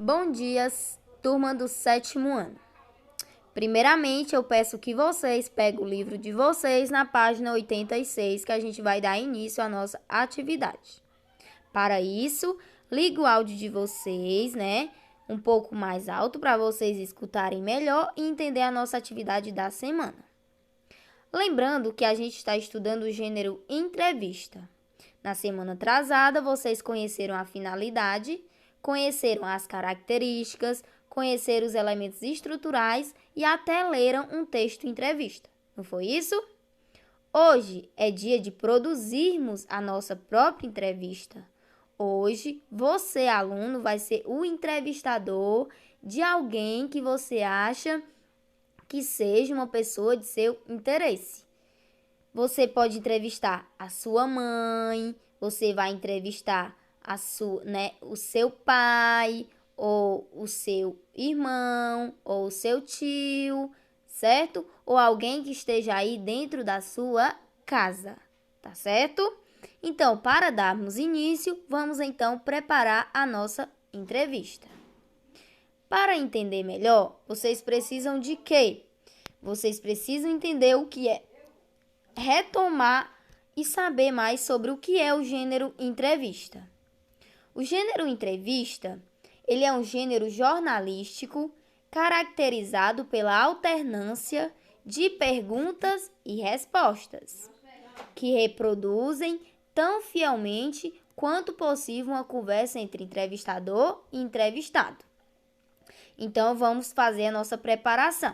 Bom dia, turma do 7º ano. Primeiramente, eu peço que vocês peguem o livro de vocês na página 86, que a gente vai dar início à nossa atividade. Para isso, ligue o áudio de vocês, um pouco mais alto para vocês escutarem melhor e entender a nossa atividade da semana. Lembrando que a gente está estudando o gênero entrevista. Na semana atrasada, vocês conheceram a finalidade, conheceram as características, conheceram os elementos estruturais e até leram um texto entrevista. Não foi isso? Hoje é dia de produzirmos a nossa própria entrevista. Hoje, você, aluno, vai ser o entrevistador de alguém que você acha que seja uma pessoa de seu interesse. Você pode entrevistar a sua mãe, você vai entrevistar o seu pai, ou o seu irmão, ou o seu tio, certo? Ou alguém que esteja aí dentro da sua casa, tá certo? Então, para darmos início, vamos então preparar a nossa entrevista. Para entender melhor, vocês precisam de quê? Vocês precisam entender o que é retomar e saber mais sobre o que é o gênero entrevista. O gênero entrevista, ele é um gênero jornalístico caracterizado pela alternância de perguntas e respostas, que reproduzem tão fielmente quanto possível uma conversa entre entrevistador e entrevistado. Então, vamos fazer a nossa preparação.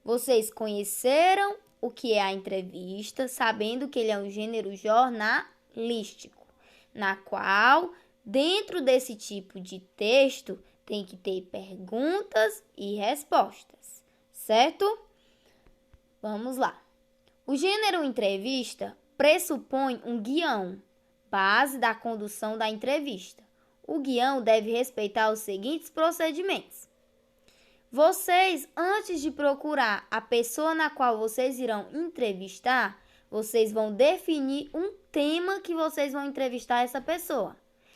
Vocês conheceram o que é a entrevista, sabendo que ele é um gênero jornalístico, na qual, dentro desse tipo de texto, tem que ter perguntas e respostas, certo? Vamos lá. O gênero entrevista pressupõe um guião, base da condução da entrevista. O guião deve respeitar os seguintes procedimentos. Vocês, antes de procurar a pessoa na qual vocês irão entrevistar, vocês vão definir um tema que vocês vão entrevistar essa pessoa.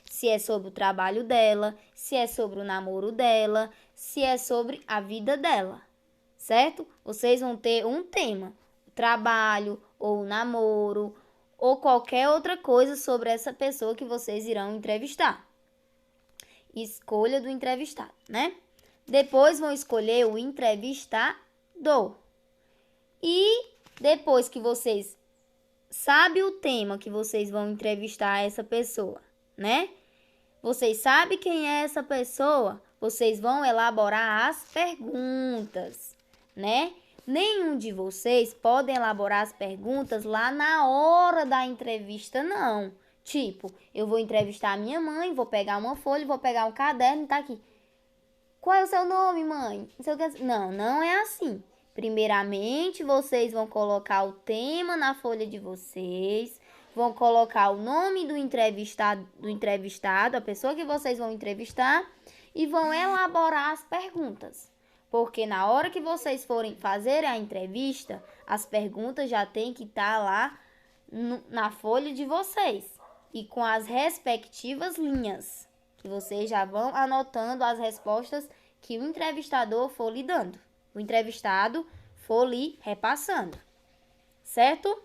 Se é sobre o trabalho dela, se é sobre o namoro dela, se é sobre a vida dela, certo? Vocês vão ter um tema, o trabalho, ou o namoro, ou qualquer outra coisa sobre essa pessoa que vocês irão entrevistar. Escolha do entrevistado, Depois vão escolher o entrevistador. E depois que vocês sabem o tema que vocês vão entrevistar essa pessoa, Vocês sabem quem é essa pessoa? Vocês vão elaborar as perguntas, Nenhum de vocês pode elaborar as perguntas lá na hora da entrevista, não. Tipo, eu vou entrevistar a minha mãe, vou pegar uma folha, vou pegar um caderno e tá aqui. Qual é o seu nome, mãe? Não, não é assim. Primeiramente, vocês vão colocar o tema na folha de vocês, vão colocar o nome do entrevistado, a pessoa que vocês vão entrevistar, e vão elaborar as perguntas. Porque na hora que vocês forem fazer a entrevista, as perguntas já tem que estar lá na folha de vocês e com as respectivas linhas, que vocês já vão anotando as respostas que o entrevistador for lhe dando, o entrevistado for lhe repassando, certo?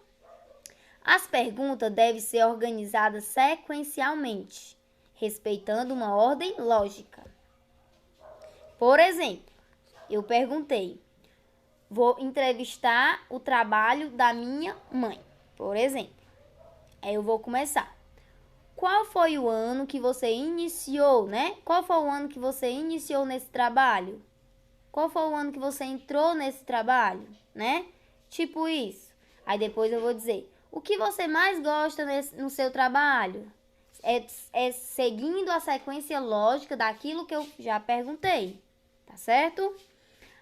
As perguntas devem ser organizadas sequencialmente, respeitando uma ordem lógica. Por exemplo, eu perguntei, vou entrevistar o trabalho da minha mãe, por exemplo. Aí eu vou começar. Qual foi o ano que você iniciou, Qual foi o ano que você iniciou nesse trabalho? Qual foi o ano que você entrou nesse trabalho, Tipo isso. Aí depois eu vou dizer, o que você mais gosta no seu trabalho? É seguindo a sequência lógica daquilo que eu já perguntei, tá certo?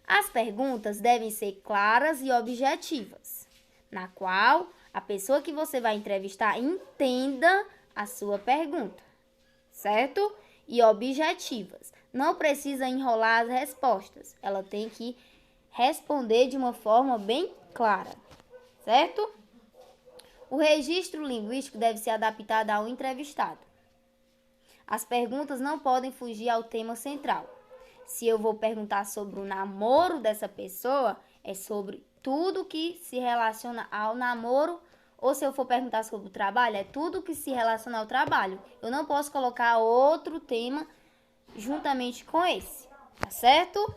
As perguntas devem ser claras e objetivas, na qual a pessoa que você vai entrevistar entenda a sua pergunta, certo? E objetivas. Não precisa enrolar as respostas. Ela tem que responder de uma forma bem clara, certo? O registro linguístico deve ser adaptado ao entrevistado. As perguntas não podem fugir ao tema central. Se eu vou perguntar sobre o namoro dessa pessoa, é sobre tudo que se relaciona ao namoro. Ou se eu for perguntar sobre o trabalho, é tudo que se relaciona ao trabalho. Eu não posso colocar outro tema juntamente com esse, tá certo?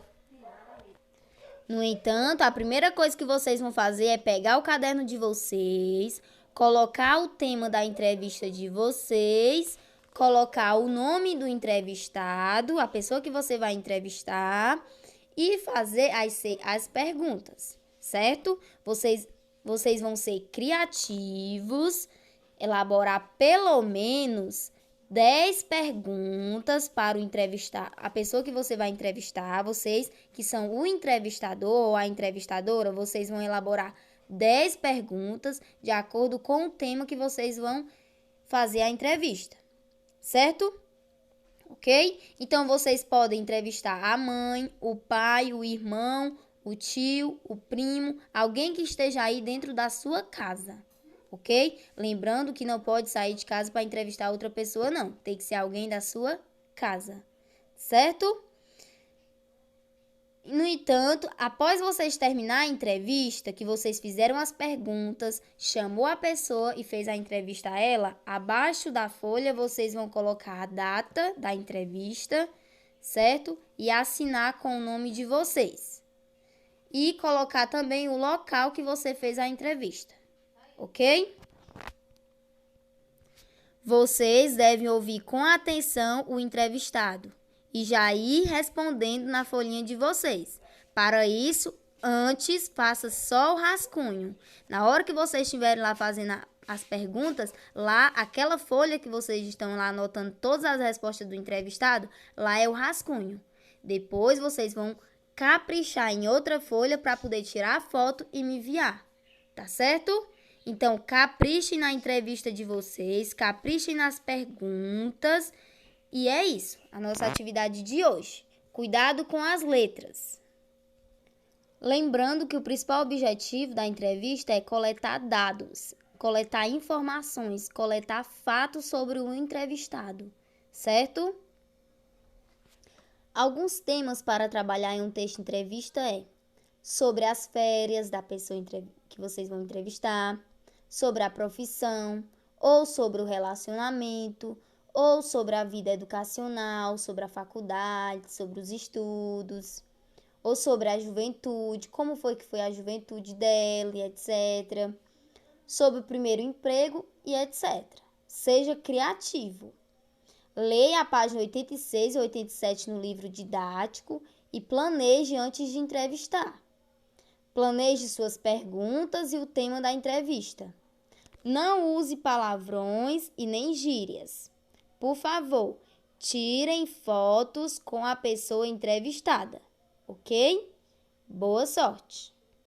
No entanto, a primeira coisa que vocês vão fazer é pegar o caderno de vocês, colocar o tema da entrevista de vocês, colocar o nome do entrevistado, a pessoa que você vai entrevistar e fazer as perguntas, certo? Vocês vão ser criativos, elaborar pelo menos 10 perguntas para o entrevistar. A pessoa que você vai entrevistar, vocês que são o entrevistador ou a entrevistadora, vocês vão elaborar 10 perguntas de acordo com o tema que vocês vão fazer a entrevista, certo? Ok? Então, vocês podem entrevistar a mãe, o pai, o irmão, o tio, o primo, alguém que esteja aí dentro da sua casa, ok? Lembrando que não pode sair de casa para entrevistar outra pessoa, não. Tem que ser alguém da sua casa, certo? No entanto, após vocês terminar a entrevista, que vocês fizeram as perguntas, chamou a pessoa e fez a entrevista a ela, abaixo da folha vocês vão colocar a data da entrevista, certo? E assinar com o nome de vocês. E colocar também o local que você fez a entrevista, ok? Vocês devem ouvir com atenção o entrevistado e já ir respondendo na folhinha de vocês. Para isso, antes, faça só o rascunho. Na hora que vocês estiverem lá fazendo as perguntas, lá, aquela folha que vocês estão lá anotando todas as respostas do entrevistado, lá é o rascunho. Depois, vocês vão caprichar em outra folha para poder tirar a foto e me enviar, tá certo? Então, caprichem na entrevista de vocês, caprichem nas perguntas. E é isso, a nossa atividade de hoje. Cuidado com as letras. Lembrando que o principal objetivo da entrevista é coletar dados, coletar informações, coletar fatos sobre o entrevistado, certo? Alguns temas para trabalhar em um texto de entrevista é sobre as férias da pessoa que vocês vão entrevistar, sobre a profissão, ou sobre o relacionamento, ou sobre a vida educacional, sobre a faculdade, sobre os estudos, ou sobre a juventude, como foi que foi a juventude dela, e etc. Sobre o primeiro emprego e etc. Seja criativo. Leia a página 86 e 87 no livro didático e planeje antes de entrevistar. Planeje suas perguntas e o tema da entrevista. Não use palavrões e nem gírias. Por favor, tirem fotos com a pessoa entrevistada, ok? Boa sorte!